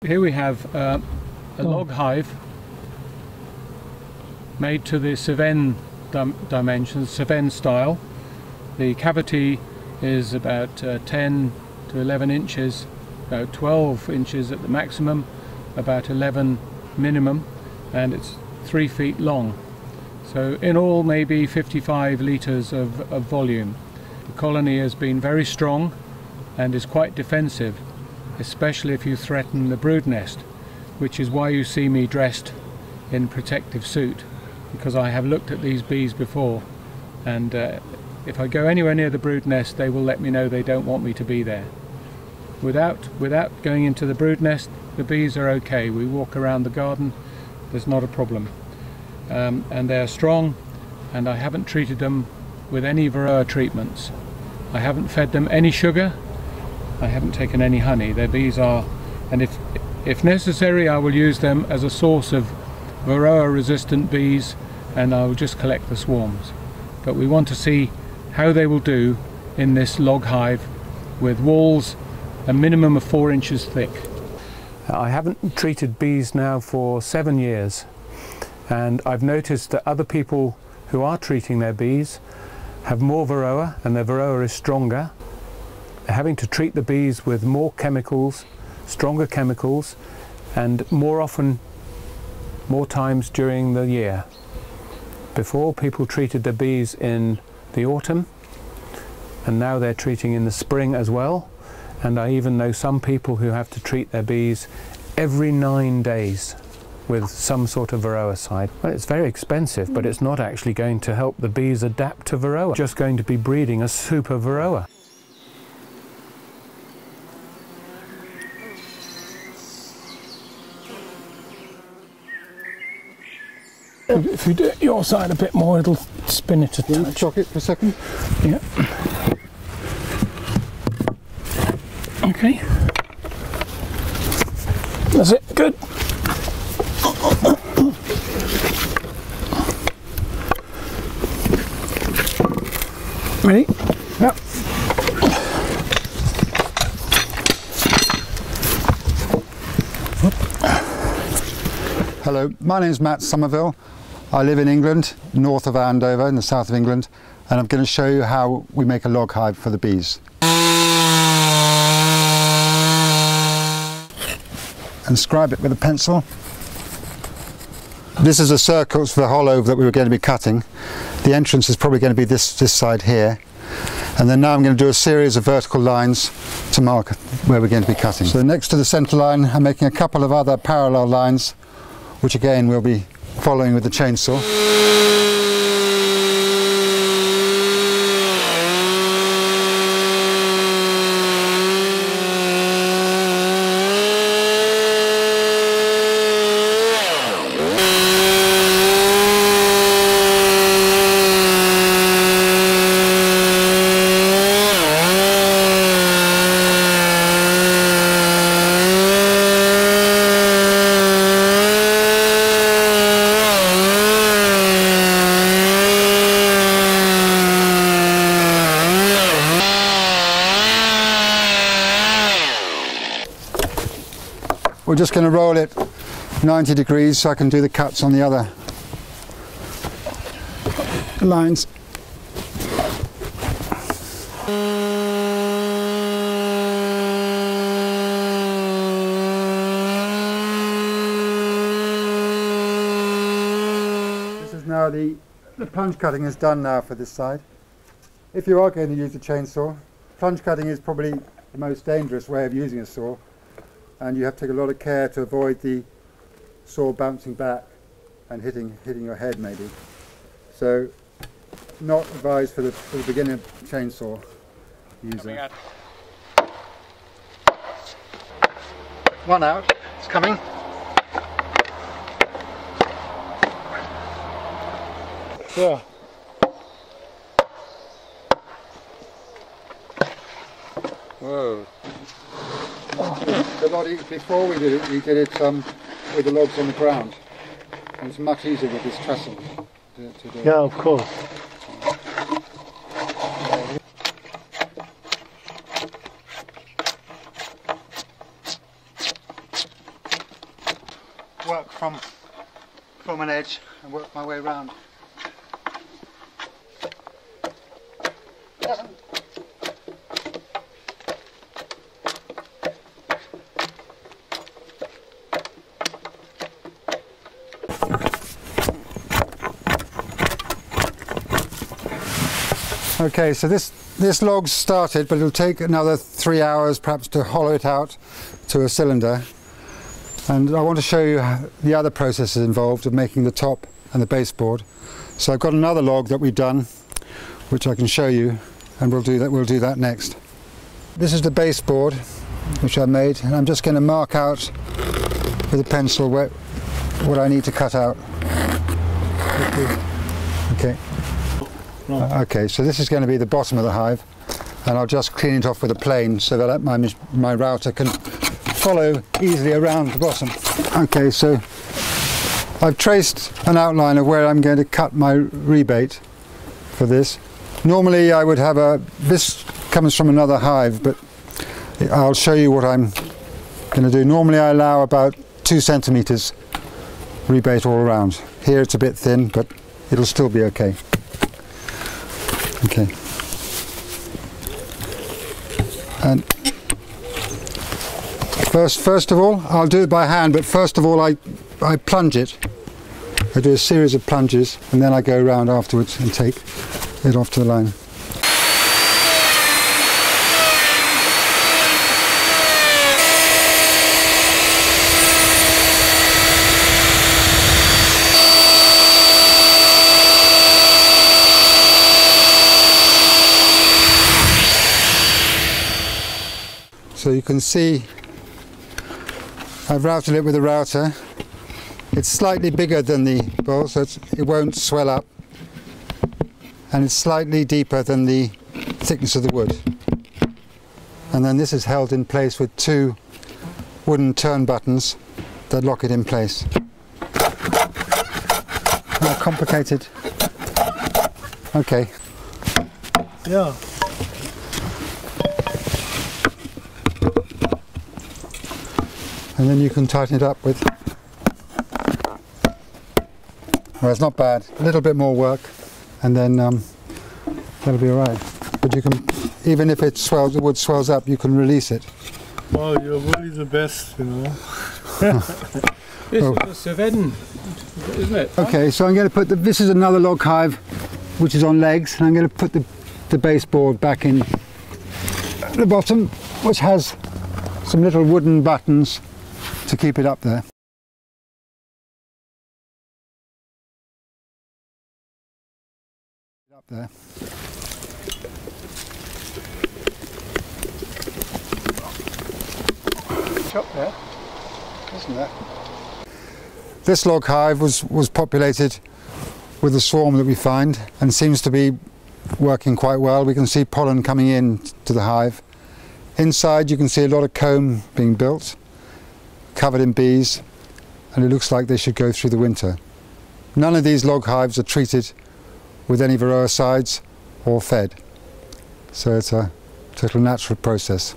Here we have a log hive made to the Cevennes dimensions, Cevennes style. The cavity is about 10 to 11 inches, about 12 inches at the maximum, about 11 minimum, and it's 3 feet long. So in all maybe 55 litres of volume. The colony has been very strong and is quite defensive, especially if you threaten the brood nest, which is why you see me dressed in protective suit, because I have looked at these bees before, and if I go anywhere near the brood nest they will let me know they don't want me to be there. Without going into the brood nest, the bees are okay. We walk around the garden, there's not a problem. And they're strong, and I haven't treated them with any varroa treatments. I haven't fed them any sugar, I haven't taken any honey. Their bees are, and if necessary I will use them as a source of varroa resistant bees, and I will just collect the swarms. But we want to see how they will do in this log hive with walls a minimum of 4 inches thick. I haven't treated bees now for 7 years, and I've noticed that other people who are treating their bees have more varroa, and their varroa is stronger. They're having to treat the bees with more chemicals, stronger chemicals, and more often, more times during the year. Before, people treated the bees in the autumn, and now they're treating in the spring as well. And I even know some people who have to treat their bees every 9 days with some sort of varroicide. Well, it's very expensive, but it's not actually going to help the bees adapt to varroa. It's just going to be breeding a super varroa. If you do it your side a bit more, it'll spin it a touch. You want to chock it for a second? Yeah. Okay. That's it. Good. Ready? Yep. Hello, my name is Matt Somerville. I live in England, north of Andover, in the south of England, and I'm going to show you how we make a log hive for the bees. Inscribe it with a pencil. This is a circle for the hollow that we were going to be cutting. The entrance is probably going to be this side here. And then now I'm going to do a series of vertical lines to mark where we're going to be cutting. So next to the centre line I'm making a couple of other parallel lines, which again we'll be following with the chainsaw. We're just going to roll it 90 degrees so I can do the cuts on the other lines. This is now the plunge cutting is done now for this side. If you are going to use a chainsaw, plunge cutting is probably the most dangerous way of using a saw. And you have to take a lot of care to avoid the saw bouncing back and hitting your head maybe. So not advised for the beginner chainsaw user. One out, it's coming. Yeah. Whoa. A lot before we did it with the logs on the ground. And it's much easier with this trestle to do. Yeah, of course. work from an edge and work my way around. Okay, so this log's started, but it'll take another 3 hours perhaps to hollow it out to a cylinder. And I want to show you the other processes involved of making the top and the baseboard. So I've got another log that we've done, which I can show you, and we'll do that next. This is the baseboard which I made, and I'm just going to mark out with a pencil what I need to cut out. Okay. Okay, so this is going to be the bottom of the hive, and I'll just clean it off with a plane so that my router can follow easily around the bottom. Okay, so I've traced an outline of where I'm going to cut my rebate for this. Normally I would have this comes from another hive, but I'll show you what I'm going to do. Normally I allow about 2 centimeters rebate all around. Here it's a bit thin, but it'll still be okay. Okay. And first of all, I'll do it by hand, but first of all I plunge it. I do a series of plunges, and then I go around afterwards and take it off to the line. So you can see I've routed it with a router. It's slightly bigger than the bowl, so it won't swell up, and it's slightly deeper than the thickness of the wood. And then this is held in place with 2 wooden turn buttons that lock it in place. Not complicated. Okay. Yeah. And then you can tighten it up with, well, it's not bad, a little bit more work, and then that'll be alright. But you can, even if it swells, the wood swells up, you can release it. Wow, you're really the best, you know. This is a Cevennes, isn't it? Okay, so I'm going to put this is another log hive which is on legs, and I'm going to put the baseboard back in the bottom, which has some little wooden buttons to keep it up there. Up there. Shop there, isn't there? This log hive was populated with a swarm that we find, and seems to be working quite well. We can see pollen coming in to the hive. Inside you can see a lot of comb being built, covered in bees, and it looks like they should go through the winter. None of these log hives are treated with any varroicides or fed, so it's a total natural process.